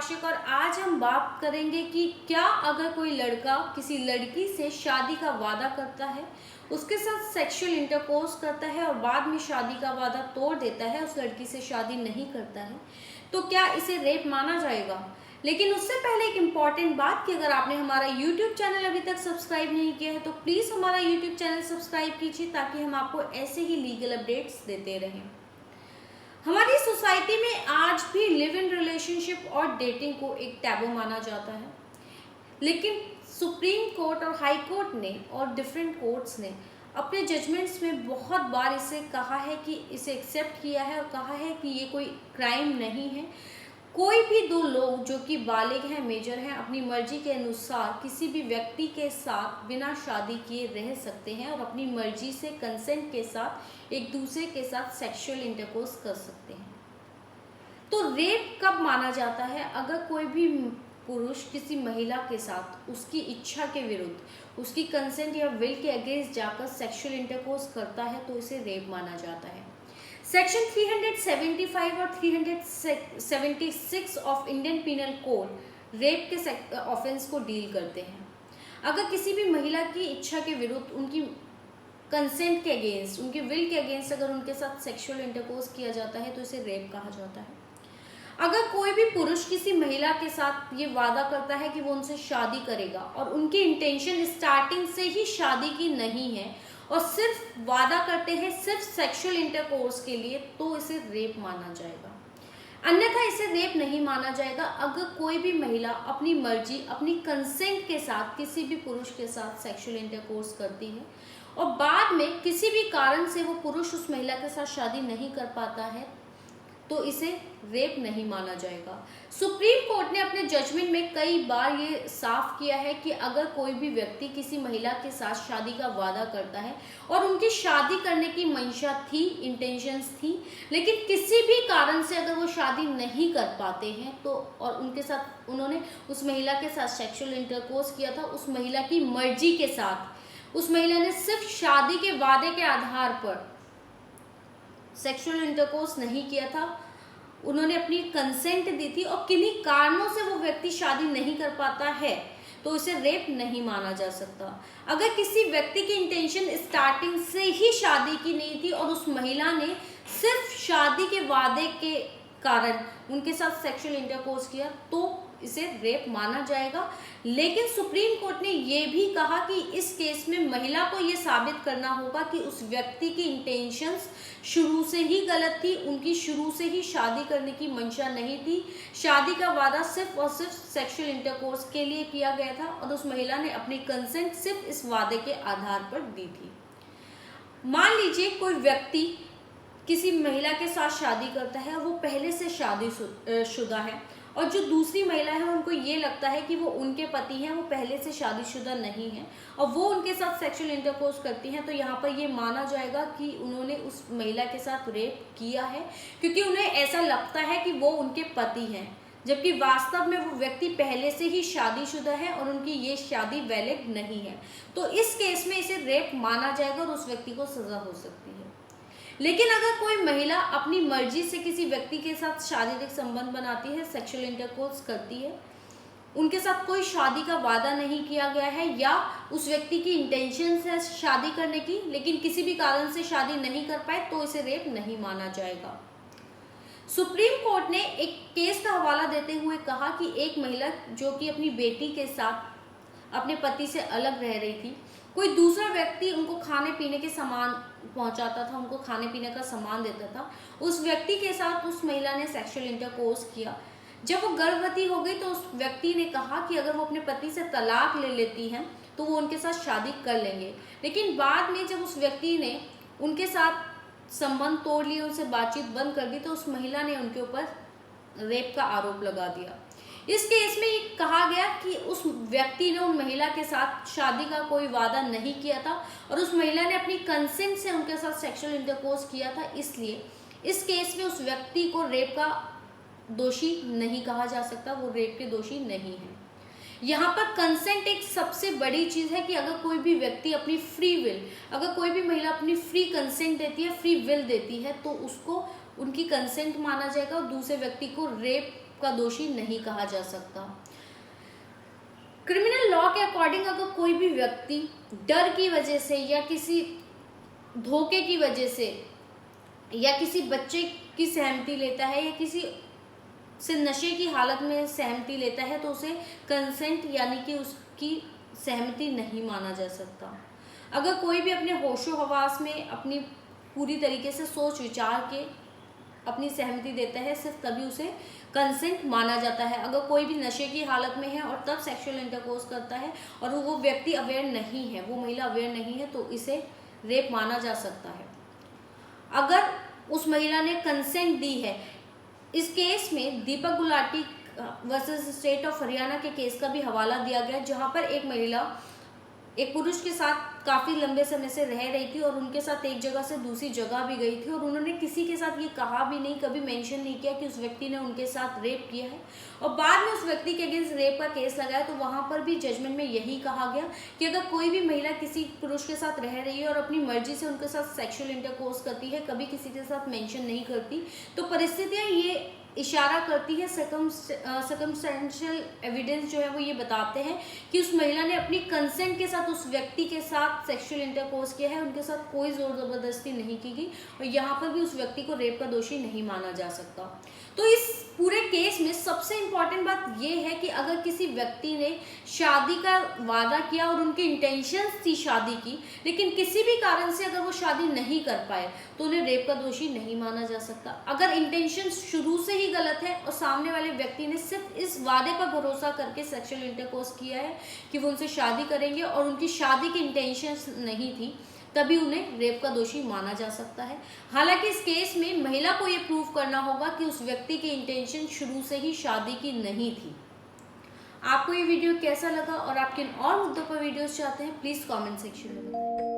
कौशिक और आज हम बात करेंगे कि क्या अगर कोई लड़का किसी लड़की से शादी का वादा करता है, उसके साथ सेक्सुअल इंटरकोर्स करता है और बाद में शादी का वादा तोड़ देता है, उस लड़की से शादी नहीं करता है, तो क्या इसे रेप माना जाएगा। लेकिन उससे पहले एक इम्पॉर्टेंट बात कि अगर आपने हमारा YouTube चैनल अभी तक सब्सक्राइब नहीं किया है तो प्लीज़ हमारा YouTube चैनल सब्सक्राइब कीजिए ताकि हम आपको ऐसे ही लीगल अपडेट्स देते रहें। हमारी सोसाइटी में आज भी लिव इन रिलेशनशिप और डेटिंग को एक टैबू माना जाता है, लेकिन सुप्रीम कोर्ट और हाई कोर्ट ने और डिफरेंट कोर्ट्स ने अपने जजमेंट्स में बहुत बार इसे कहा है कि इसे एक्सेप्ट किया है और कहा है कि ये कोई क्राइम नहीं है। कोई भी दो लोग जो कि बालिग हैं, मेजर हैं, अपनी मर्जी के अनुसार किसी भी व्यक्ति के साथ बिना शादी किए रह सकते हैं और अपनी मर्जी से कंसेंट के साथ एक दूसरे के साथ सेक्सुअल इंटरकोर्स कर सकते हैं। तो रेप कब माना जाता है? अगर कोई भी पुरुष किसी महिला के साथ उसकी इच्छा के विरुद्ध, उसकी कंसेंट या विल के अगेंस्ट जाकर सेक्सुअल इंटरकोर्स करता है तो इसे रेप माना जाता है। सेक्शन 375 और 376 of Indian penal code rape के ऑफेंस को डील करते हैं। अगर किसी भी महिला की इच्छा के विरुद्ध, उनकी कंसेंट के अगेंस्ट, उनके विल के अगेंस्ट अगर उनके साथ सेक्सुअल इंटरकोर्स किया जाता है तो इसे रेप कहा जाता है। अगर कोई भी पुरुष किसी महिला के साथ ये वादा करता है कि वो उनसे शादी करेगा और उनकी इंटेंशन स्टार्टिंग से ही शादी की नहीं है और सिर्फ वादा करते हैं सिर्फ सेक्सुअल इंटरकोर्स के लिए, तो इसे रेप माना जाएगा। अन्यथा इसे रेप नहीं माना जाएगा अगर कोई भी महिला अपनी मर्जी, अपनी कंसेंट के साथ किसी भी पुरुष के साथ सेक्सुअल इंटरकोर्स करती है और बाद में किसी भी कारण से वो पुरुष उस महिला के साथ शादी नहीं कर पाता है, तो इसे रेप नहीं माना जाएगा। सुप्रीम कोर्ट ने अपने जजमेंट में कई बार ये साफ किया है कि अगर कोई भी व्यक्ति किसी महिला के साथ शादी का वादा करता है और उनकी शादी करने की मंशा थी, इंटेंशंस थी, लेकिन किसी भी कारण से अगर वो शादी नहीं कर पाते हैं तो और उनके साथ उन्होंने उस महिला के साथ सेक्सुअल इंटरकोर्स किया था उस महिला की मर्जी के साथ, उस महिला ने सिर्फ शादी के वादे के आधार पर सेक्सुअल इंटरकोर्स नहीं किया था, उन्होंने अपनी कंसेंट दी थी और किन्हीं कारणों से वो व्यक्ति शादी नहीं कर पाता है, तो इसे रेप नहीं माना जा सकता। अगर किसी व्यक्ति की इंटेंशन स्टार्टिंग से ही शादी की नहीं थी और उस महिला ने सिर्फ शादी के वादे के कारण उनके साथ सेक्सुअल इंटरकोर्स किया तो इसे रेप माना जाएगा। लेकिन सुप्रीम कोर्ट ने ये भी कहा कि इस केस में महिला को ये साबित करना होगा कि उस व्यक्ति की इंटेंशंस शुरू से ही गलत थी, उनकी शुरू से ही शादी करने की मंशा नहीं थी, शादी का वादा सिर्फ और सिर्फ सेक्सुअल इंटरकोर्स के लिए किया गया था और उस महिला ने अपनी कंसेंट सिर्फ इस वादे के आधार पर दी थी। मान लीजिए कोई व्यक्ति किसी महिला के साथ शादी करता है और वो पहले से शादीशुदा है और जो दूसरी महिला है उनको ये लगता है कि वो उनके पति हैं, वो पहले से शादीशुदा नहीं है और वो उनके साथ सेक्सुअल इंटरकोर्स करती हैं, तो यहाँ पर ये माना जाएगा कि उन्होंने उस महिला के साथ रेप किया है क्योंकि उन्हें ऐसा लगता है कि वो उनके पति हैं, जबकि वास्तव में वो व्यक्ति पहले से ही शादीशुदा है और उनकी ये शादी वैलिड नहीं है। तो इस केस में इसे रेप माना जाएगा और उस व्यक्ति को सजा हो सकती है। लेकिन अगर कोई महिला अपनी मर्जी से किसी व्यक्ति के साथ शारीरिक संबंध बनाती है, सेक्सुअल इंटरकोर्स करती है, उनके साथ कोई शादी का वादा नहीं किया गया है या उस व्यक्ति की इंटेंशन है शादी करने की लेकिन किसी भी कारण से शादी नहीं कर पाए, तो इसे रेप नहीं माना जाएगा। सुप्रीम कोर्ट ने एक केस का हवाला देते हुए कहा कि एक महिला जो कि अपनी बेटी के साथ अपने पति से अलग रह रही थी, कोई दूसरा व्यक्ति उनको खाने पीने के सामान पहुंचाता था, उनको खाने पीने का सामान देता था, उस व्यक्ति के साथ उस महिला ने सेक्सुअल इंटरकोर्स किया। जब वो गर्भवती हो गई तो उस व्यक्ति ने कहा कि अगर वो अपने पति से तलाक ले लेती हैं तो वो उनके साथ शादी कर लेंगे, लेकिन बाद में जब उस व्यक्ति ने उनके साथ संबंध तोड़ लिए, उनसे बातचीत बंद कर दी, तो उस महिला ने उनके ऊपर रेप का आरोप लगा दिया। इस केस में ये कहा गया कि उस व्यक्ति ने उन महिला के साथ शादी का कोई वादा नहीं किया था और उस महिला ने अपनी कंसेंट से उनके साथ सेक्सुअल इंटरकोर्स किया था, इसलिए इस केस में उस व्यक्ति को रेप का दोषी नहीं कहा जा सकता, वो रेप के दोषी नहीं है। यहाँ पर कंसेंट एक सबसे बड़ी चीज़ है कि अगर कोई भी व्यक्ति अपनी फ्री विल, अगर कोई भी महिला अपनी फ्री कंसेंट देती है, फ्री विल देती है, तो उसको उनकी कंसेंट माना जाएगा और दूसरे व्यक्ति को रेप का दोषी नहीं कहा जा सकता। क्रिमिनल लॉ के अकॉर्डिंग अगर कोई भी व्यक्ति डर की वजह से या किसी धोखे की वजह से या किसी बच्चे की सहमति लेता है या किसी से नशे की हालत में सहमति लेता है तो उसे कंसेंट यानी कि उसकी सहमति नहीं माना जा सकता। अगर कोई भी अपने होशो हवास में अपनी पूरी तरीके से सोच विचार के अपनी सहमति देता है, सिर्फ तभी उसे कंसेंट माना जाता है। अगर कोई भी नशे की हालत में है और तब सेक्सुअल इंटरकोर्स करता है और वो व्यक्ति अवेयर नहीं है, वो महिला अवेयर नहीं है, तो इसे रेप माना जा सकता है। अगर उस महिला ने कंसेंट दी है, इस केस में Deepak Gulati versus state of Haryana के केस का भी हवाला दिया गया, जहां पर एक महिला एक पुरुष के साथ काफ़ी लंबे समय से रह रही थी और उनके साथ एक जगह से दूसरी जगह भी गई थी और उन्होंने किसी के साथ ये कहा भी नहीं, कभी मेंशन नहीं किया कि उस व्यक्ति ने उनके साथ रेप किया है। और बाद में उस व्यक्ति के अगेंस्ट रेप का केस लगाया तो वहाँ पर भी जजमेंट में यही कहा गया कि अगर कोई भी महिला किसी पुरुष के साथ रह रही है और अपनी मर्जी से उनके साथ सेक्शुअल इंटरकोर्स करती है, कभी किसी के साथ मेंशन नहीं करती, तो परिस्थितियाँ ये इशारा करती है, सर्कमस्टेंशियल एविडेंस जो है वो ये बताते हैं कि उस महिला ने अपनी कंसेंट के साथ उस व्यक्ति के साथ सेक्सुअल इंटरकोर्स किया है, उनके साथ कोई जोर जबरदस्ती नहीं की गई और यहाँ पर भी उस व्यक्ति को रेप का दोषी नहीं माना जा सकता। तो इस पूरे केस में सबसे इम्पॉर्टेंट बात ये है कि अगर किसी व्यक्ति ने शादी का वादा किया और उनकी इंटेंशंस थी शादी की, लेकिन किसी भी कारण से अगर वो शादी नहीं कर पाए तो उन्हें रेप का दोषी नहीं माना जा सकता। अगर इंटेंशन शुरू से ही गलत है और सामने वाले व्यक्ति ने सिर्फ इस वादे पर भरोसा करके सेक्सुअल इंटरकोर्स किया है कि वो उनसे शादी करेंगे और उनकी शादी की इंटेंशंस नहीं थी, तभी उन्हें रेप का दोषी माना जा सकता है। हालांकि इस केस में महिला को ये प्रूव करना होगा कि उस व्यक्ति की इंटेंशन शुरू से ही शादी की नहीं थी। आपको ये वीडियो कैसा लगा और आप किन और मुद्दों पर वीडियोस चाहते हैं, प्लीज़ कमेंट सेक्शन में बताएं।